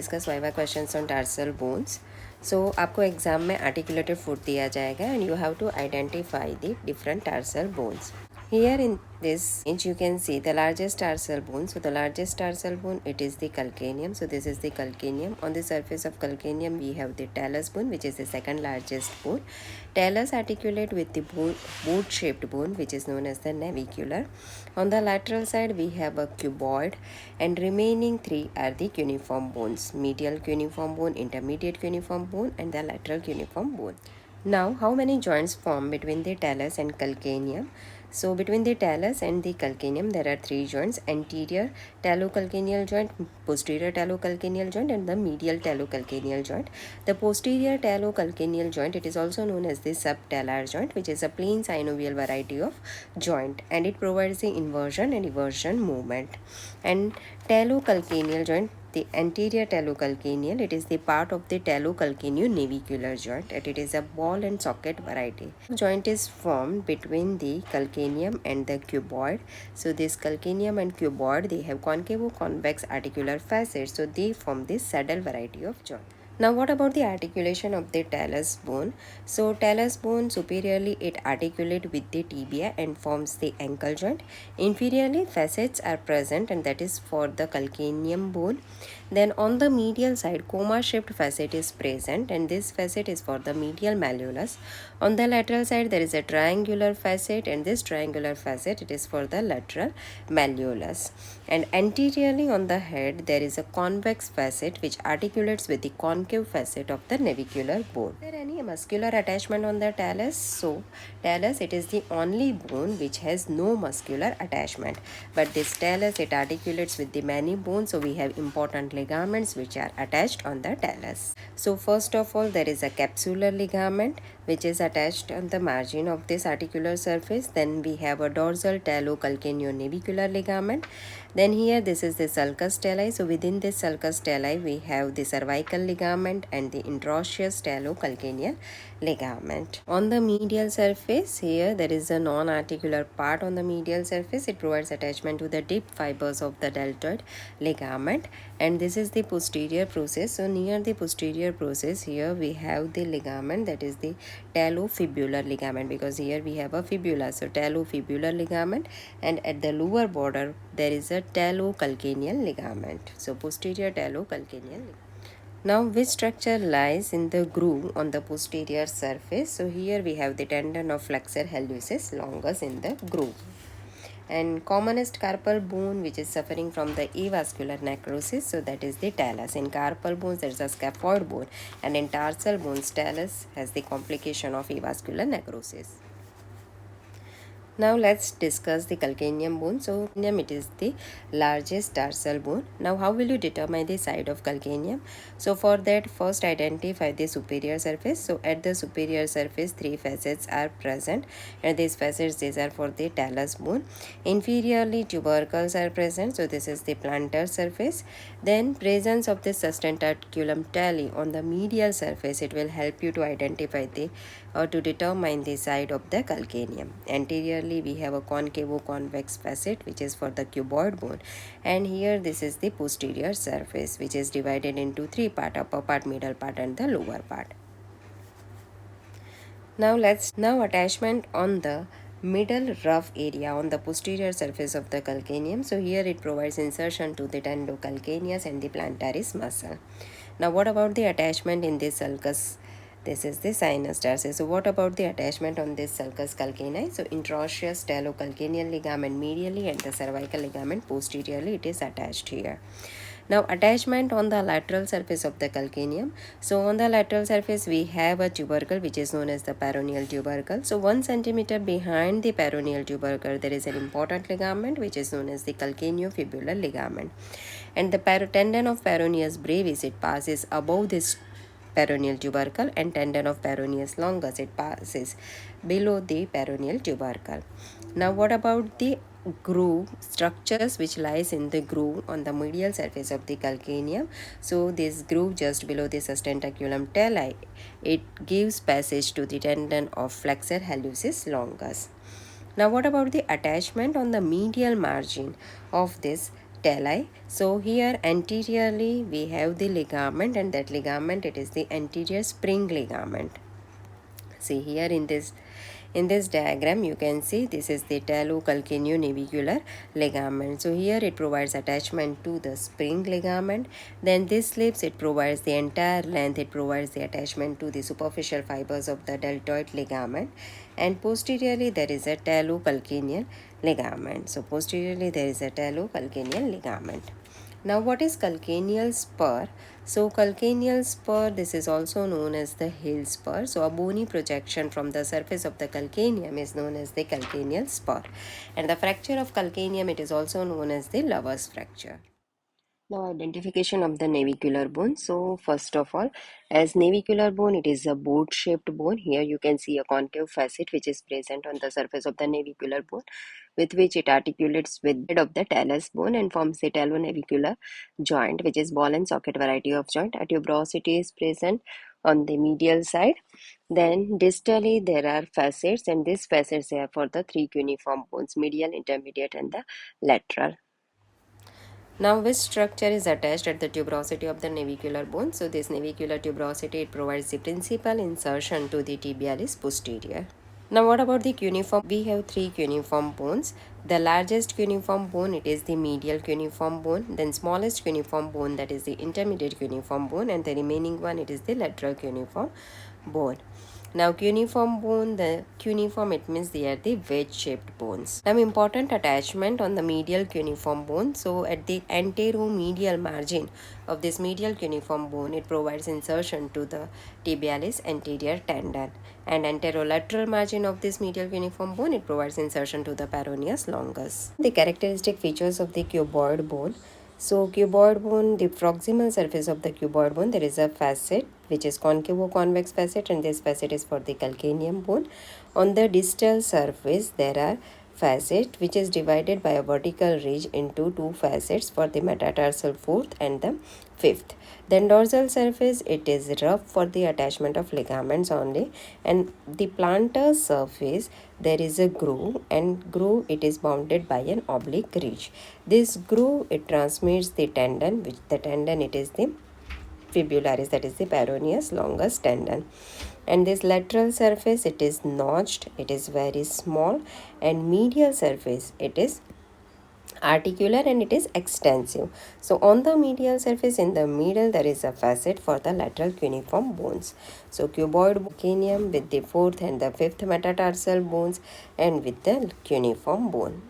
discuss Viva questions on tarsal bones. So आपको exam में articulated foot दिया जाएगा and you have to identify the different tarsal bones. Here in this image you can see the largest tarsal bone. So the largest tarsal bone, it is the calcaneum. So this is the calcaneum. On the surface of calcaneum we have the talus bone, which is the second largest bone. Talus articulate with the boot shaped bone, which is known as the navicular. On the lateral side we have a cuboid, and remaining three are the cuneiform bones: medial cuneiform bone, intermediate cuneiform bone, and the lateral cuneiform bone. Now, how many joints form between the talus and calcaneum? So, between the talus and the calcaneum, there are three joints: anterior talocalcaneal joint, posterior talocalcaneal joint, and the medial talocalcaneal joint. The posterior talocalcaneal joint, it is also known as the subtalar joint, which is a plain synovial variety of joint, and it provides the inversion and eversion movement. And talocalcaneal joint, the anterior talocalcaneal, it is the part of the talocalcaneo-navicular joint, and it is a ball and socket variety. Joint is formed between the calcaneum and the cuboid. So this calcaneum and cuboid, they have concavo-convex articular facets, so they form this saddle variety of joint. Now what about the articulation of the talus bone? So talus bone, superiorly it articulates with the tibia and forms the ankle joint. Inferiorly facets are present, and that is for the calcaneum bone. Then on the medial side, coma shaped facet is present, and this facet is for the medial malleolus. On the lateral side there is a triangular facet, and this triangular facet, it is for the lateral malleolus. And anteriorly on the head there is a convex facet which articulates with the concave facet of the navicular bone. Is there any muscular attachment on the talus? So talus, it is the only bone which has no muscular attachment, but this talus, it articulates with the many bones, so we have important ligaments which are attached on the talus. So first of all, there is a capsular ligament which is attached on the margin of this articular surface. Then we have a dorsal talocalcaneo-navicular ligament. Then here this is the sulcus talli. So within this sulcus talli we have the cervical ligament and the interosseous talocalcaneal ligament. On the medial surface, here there is a non-articular part on the medial surface. It provides attachment to the deep fibers of the deltoid ligament, and this is the posterior process. So near the posterior process, here we have the ligament, that is the talofibular ligament, because here we have a fibula. So talofibular ligament, and at the lower border there is a talocalcaneal ligament. So posterior talocalcaneal ligament. Now which structure lies in the groove on the posterior surface? So here we have the tendon of flexor hallucis longus in the groove. And commonest carpal bone which is suffering from the avascular necrosis, so that is the talus. In carpal bones there is a scaphoid bone, and in tarsal bones talus has the complication of avascular necrosis. Now let's discuss the calcaneum bone. So it is the largest tarsal bone. Now how will you determine the side of calcaneum? So for that, first identify the superior surface. So at the superior surface three facets are present, and these facets, these are for the talus bone. Inferiorly tubercles are present, so this is the plantar surface. Then presence of the sustentaculum tali on the medial surface, it will help you to identify the or to determine the side of the calcaneum. Anteriorly we have a concavo-convex facet which is for the cuboid bone, and here this is the posterior surface which is divided into three parts: upper part, middle part, and the lower part. Now attachment on the middle rough area on the posterior surface of the calcaneum. So here it provides insertion to the tendocalcaneus and the plantaris muscle. Now what about the attachment in this sulcus? This is the sinus tarsus. So what about the attachment on this sulcus calcanei? So interosseous talocalcaneal ligament medially and the cervical ligament posteriorly, it is attached here. Now attachment on the lateral surface of the calcaneum. So on the lateral surface we have a tubercle which is known as the peroneal tubercle. So 1 centimeter behind the peroneal tubercle there is an important ligament which is known as the calcaneofibular ligament, and the tendon of peroneus brevis, it passes above this peroneal tubercle, and tendon of peroneus longus, it passes below the peroneal tubercle. Now what about the groove structures which lies in the groove on the medial surface of the calcaneum? So this groove just below the sustentaculum tali, it gives passage to the tendon of flexor hallucis longus. Now what about the attachment on the medial margin of this tali. So here anteriorly we have the ligament, and that ligament, it is the anterior spring ligament. See here in this diagram you can see this is the Calcaneus ligament. So here it provides attachment to the spring ligament. Then this slips, it provides the entire length, it provides the attachment to the superficial fibers of the deltoid ligament. And posteriorly there is a talocalcaneal ligament. So posteriorly there is a talocalcaneal ligament. Now what is calcaneal spur? So calcaneal spur, this is also known as the heel spur. So a bony projection from the surface of the calcaneum is known as the calcaneal spur. And the fracture of calcaneum, it is also known as the lover's fracture. Now identification of the navicular bone. So first of all, as navicular bone, it is a boat-shaped bone. Here you can see a concave facet which is present on the surface of the navicular bone, with which it articulates with the head of the talus bone and forms the talonavicular joint, which is ball and socket variety of joint. A tuberosity is present on the medial side. Then distally there are facets, and these facets are for the three cuneiform bones: medial, intermediate, and the lateral. Now, which structure is attached at the tuberosity of the navicular bone? So, this navicular tuberosity, it provides the principal insertion to the tibialis posterior. Now, what about the cuneiform? We have three cuneiform bones. The largest cuneiform bone, it is the medial cuneiform bone. Then smallest cuneiform bone, that is the intermediate cuneiform bone, and the remaining one, it is the lateral cuneiform bone. Now cuneiform bone, the cuneiform, it means they are the wedge-shaped bones. Now important attachment on the medial cuneiform bone. So at the anteromedial margin of this medial cuneiform bone, it provides insertion to the tibialis anterior tendon. And anterolateral margin of this medial cuneiform bone, it provides insertion to the peroneus longus. The characteristic features of the cuboid bone. So cuboid bone, the proximal surface of the cuboid bone, there is a facet which is concavo-convex facet, and this facet is for the calcaneum bone. On the distal surface there are facet which is divided by a vertical ridge into two facets for the metatarsal fourth and the fifth. Then dorsal surface, it is rough for the attachment of ligaments only, and the plantar surface there is a groove, and groove it is bounded by an oblique ridge. This groove it transmits the tendon, which the tendon it is the fibularis, that is the peroneus longus tendon. And this lateral surface, it is notched, it is very small, and medial surface it is articular and it is extensive. So on the medial surface in the middle there is a facet for the lateral cuneiform bones. So cuboid calcaneum with the fourth and the fifth metatarsal bones and with the cuneiform bone.